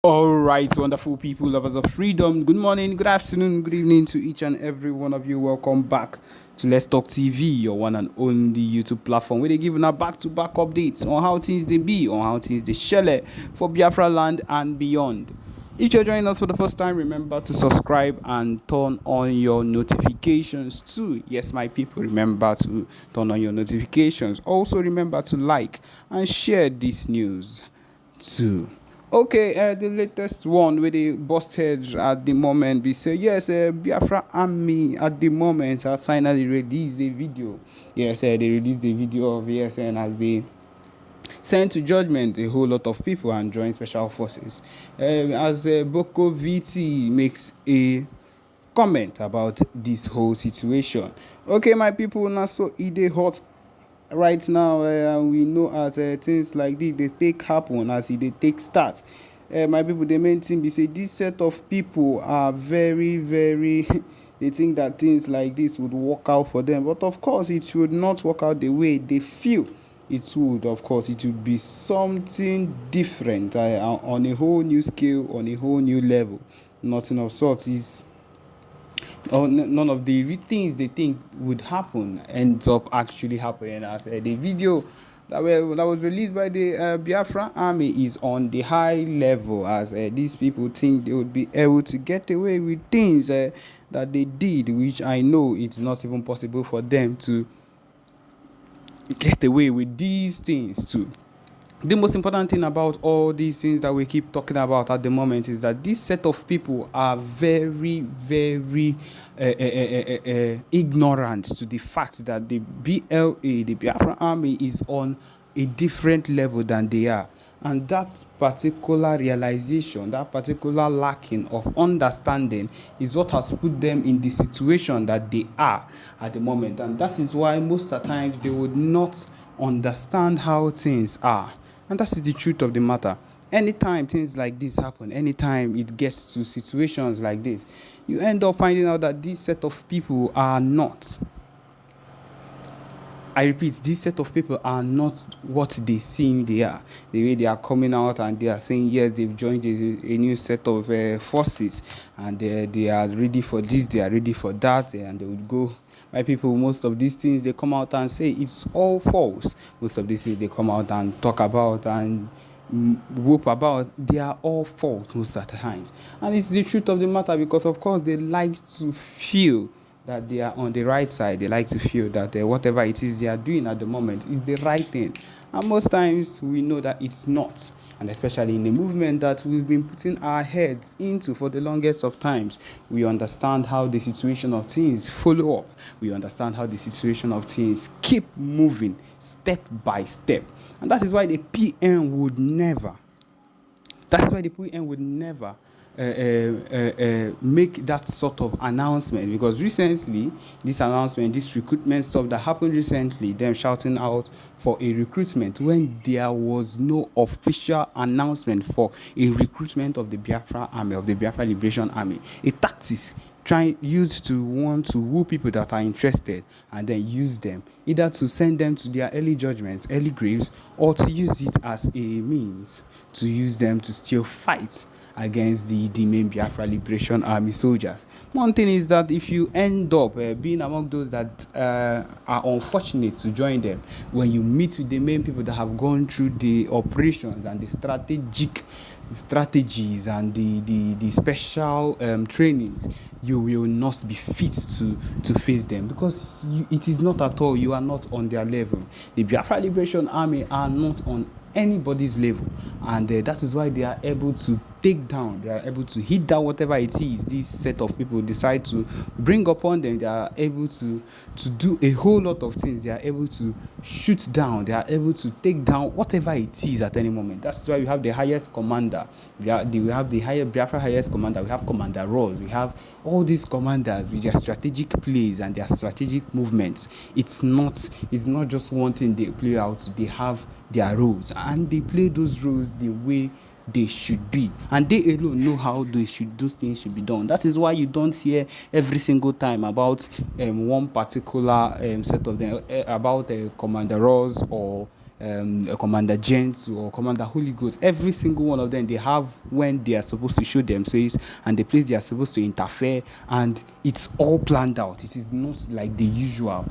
All right, wonderful people, lovers of freedom. Good morning, good afternoon, good evening to each and every one of you. Welcome back to Let's Talk TV, your one and only YouTube platform where they give now back-to-back updates on how things they be, on how things they shell for Biafra land and beyond. If you're joining us for the first time, remember to subscribe and turn on your notifications too. Yes, my people, remember to turn on your notifications. Also, remember to like and share this news too. Okay, the latest one where they bust heads at the moment, we say yes, Biafra Army at the moment has finally released the video. Yes, they released the video of ESN as they sent to judgment a whole lot of people and joined special forces. As Boko VT makes a comment about this whole situation. Okay, my people, now so it hot right now, we know as things like this they take happen as they take start. My people, the main thing be say this set of people are very they think that things like this would work out for them, but of course it would not work out the way they feel it would. Of course it would be something different, on a whole new scale, on a whole new level. Nothing of sorts is none of the things they think would happen ends up actually happening. As the video that was released by the Biafra Army is on the high level, as these people think they would be able to get away with things that they did, which I know it's not even possible for them to get away with these things too. The most important thing about all these things that we keep talking about at the moment is that this set of people are very ignorant to the fact that the BLA, the Biafra Army, is on a different level than they are. And that particular realization, that particular lacking of understanding is what has put them in the situation that they are at the moment. And that is why most of the times they would not understand how things are. And that is the truth of the matter. Anytime things like this happen, anytime it gets to situations like this, you end up finding out that this set of people are not. I repeat, this set of people are not what they seem they are. The way they are coming out and they are saying, yes, they've joined a new set of forces and they are ready for this, they are ready for that, and they would go. My people, most of these things they come out and say it's all false. Most of these things they come out and talk about and whoop about, they are all false most of the times. And it's the truth of the matter, because of course they like to feel that they are on the right side. They like to feel that whatever it is they are doing at the moment is the right thing. And most times we know that it's not. And especially in the movement that we've been putting our heads into for the longest of times, we understand how the situation of things follow up. We understand how the situation of things keep moving step by step. And that is why the PM would never make that sort of announcement, because recently this announcement, this recruitment stuff that happened recently, them shouting out for a recruitment when there was no official announcement for a recruitment of the Biafra Army, of the Biafra Liberation Army, a tactics used to want to woo people that are interested and then use them either to send them to their early judgments, early graves, or to use it as a means to use them to still fight against the main Biafra Liberation Army soldiers. One thing is that if you end up being among those that are unfortunate to join them, when you meet with the main people that have gone through the operations and the strategies and the special trainings, you will not be fit to face them, because it is not at all, you are not on their level. The Biafra Liberation Army are not on anybody's level, and that is why they are able to take down, they are able to hit down whatever it is this set of people decide to bring upon them. They are able to do a whole lot of things. They are able to shoot down, they are able to take down whatever it is at any moment. That's why we have the highest commander, we have the highest Biafra highest commander, we have Commander Roll, we have all these commanders with their strategic plays and their strategic movements. It's not just one thing they play out, they have their roles and they play those roles the way they should be, and they alone know how those things should be done. That is why you don't hear every single time about one particular set of them, about Commander Ross or a Commander Gents or Commander Holy Ghost. Every single one of them, they have when they are supposed to show themselves and the place they are supposed to interfere, and it's all planned out. It is not like the usual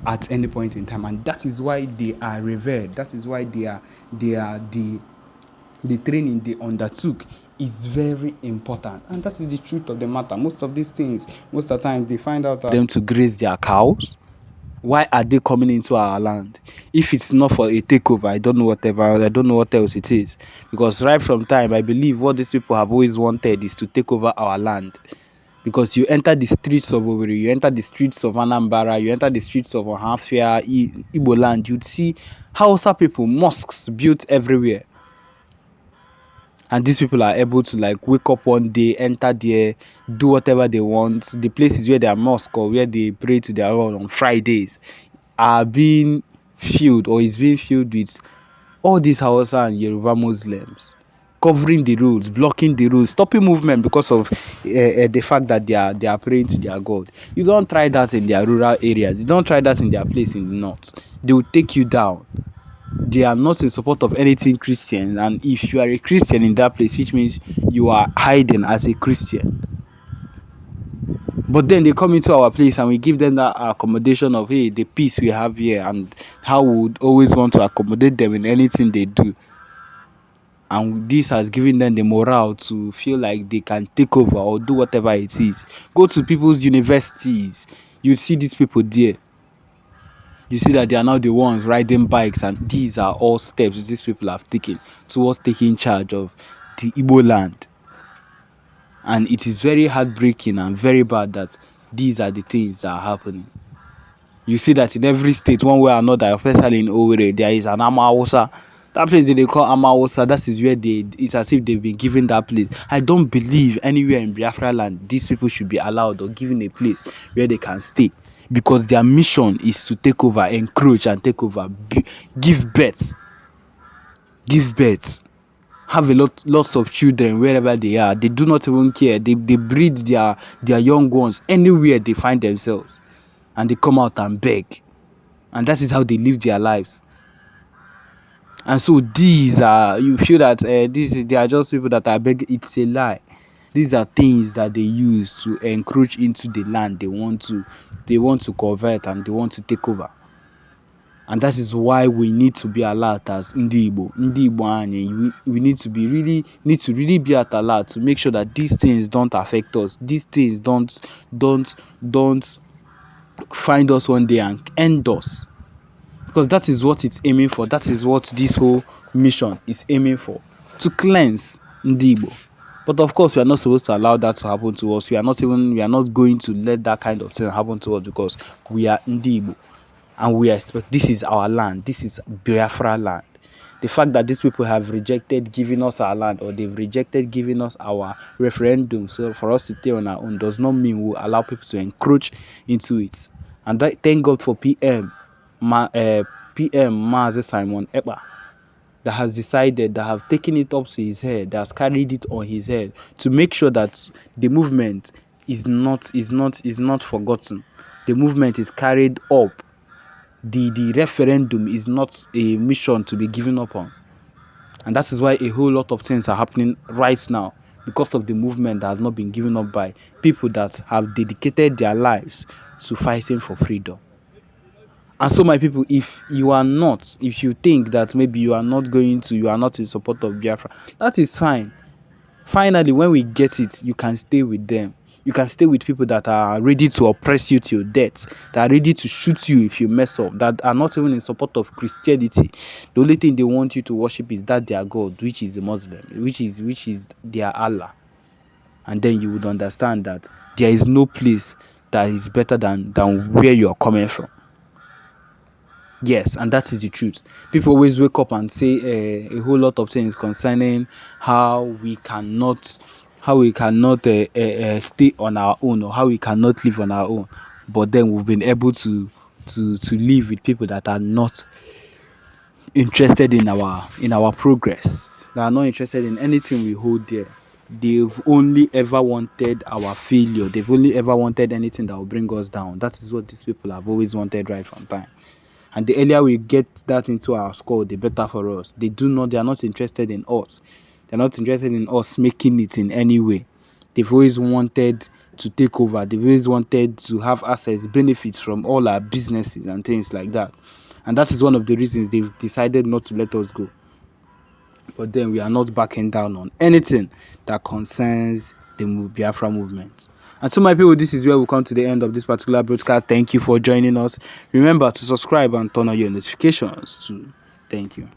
at any point in time, and that is why they are revered. That is why they are the training they undertook is very important, and that is the truth of the matter. Most of these things, most of the time, they find out that them to graze their cows. Why are they coming into our land? If it's not for a takeover, I don't know what else it is. Because right from time, I believe what these people have always wanted is to take over our land. Because you enter the streets of Owerri, you enter the streets of Anambra, you enter the streets of Ohafia, Igbo land, you'd see Hausa people, mosques built everywhere. And these people are able to like wake up one day, enter there, do whatever they want. The places where they are mosque or where they pray to their Lord on Fridays are being filled or is being filled with all these Hausa and Yoruba Muslims, covering the roads, blocking the roads, stopping movement because of the fact that they are praying to their God. You don't try that in their rural areas. You don't try that in their place in the north. They will take you down. They are not in support of anything Christian, and if you are a Christian in that place, which means you are hiding as a Christian. But then they come into our place and we give them that accommodation of, hey, the peace we have here, and how we would always want to accommodate them in anything they do. And this has given them the morale to feel like they can take over or do whatever it is. Go to people's universities, you see these people there. You see that they are now the ones riding bikes, and these are all steps these people have taken towards taking charge of the Igbo land. And it is very heartbreaking and very bad that these are the things that are happening. You see that in every state, one way or another, especially in Owerri, there is an Amawusa. That place they call Amawusa, that is where it's as if they've been given that place. I don't believe anywhere in Biafra land these people should be allowed or given a place where they can stay. Because their mission is to take over, encroach and take over, give birth, have lots of children wherever they are. They do not even care. They breed their young ones anywhere they find themselves, and they come out and beg, and that is how they live their lives. And so these are, you feel that they are just people that are begging. It's a lie. These are things that they use to encroach into the land they want to convert and they want to take over. And that is why we need to be alert as Ndi Igbo Army. We need to really be at alert to make sure that these things don't affect us. These things don't find us one day and end us. Because that is what it's aiming for. That is what this whole mission is aiming for. To cleanse Ndi Igbo. But of course, we are not supposed to allow that to happen to us. We are not going to let that kind of thing happen to us, because we are Ndi Igbo. And we expect, this is our land. This is Biafra land. The fact that these people have rejected giving us our land, or they've rejected giving us our referendum so for us to stay on our own, does not mean we'll allow people to encroach into it. And thank God for PM Mazi Simon Ekpa, that has decided, that have taken it up to his head, that has carried it on his head to make sure that the movement is not forgotten. The movement is carried up. The referendum is not a mission to be given up on. And that is why a whole lot of things are happening right now, because of the movement that has not been given up by people that have dedicated their lives to fighting for freedom. And so, my people, if you think that maybe you are not in support of Biafra, that is fine. Finally, when we get it, you can stay with them. You can stay with people that are ready to oppress you till death, that are ready to shoot you if you mess up, that are not even in support of Christianity. The only thing they want you to worship is that their God, which is the Muslim, which is their Allah. And then you would understand that there is no place that is better than where you are coming from. Yes, and that is the truth. People always wake up and say a whole lot of things concerning how we cannot stay on our own, or how we cannot live on our own. But then we've been able to live with people that are not interested in our progress. They are not interested in anything we hold dear. They've only ever wanted our failure. They've only ever wanted anything that will bring us down. That is what these people have always wanted right from time. And the earlier we get that into our skull, the better for us. They are not interested in us. They're not interested in us making it in any way. They've always wanted to take over. They've always wanted to have access, benefits from all our businesses and things like that. And that is one of the reasons they've decided not to let us go. But then we are not backing down on anything that concerns the Biafra movement. And so, my people, this is where we come to the end of this particular broadcast. Thank you for joining us. Remember to subscribe and turn on your notifications too. Thank you.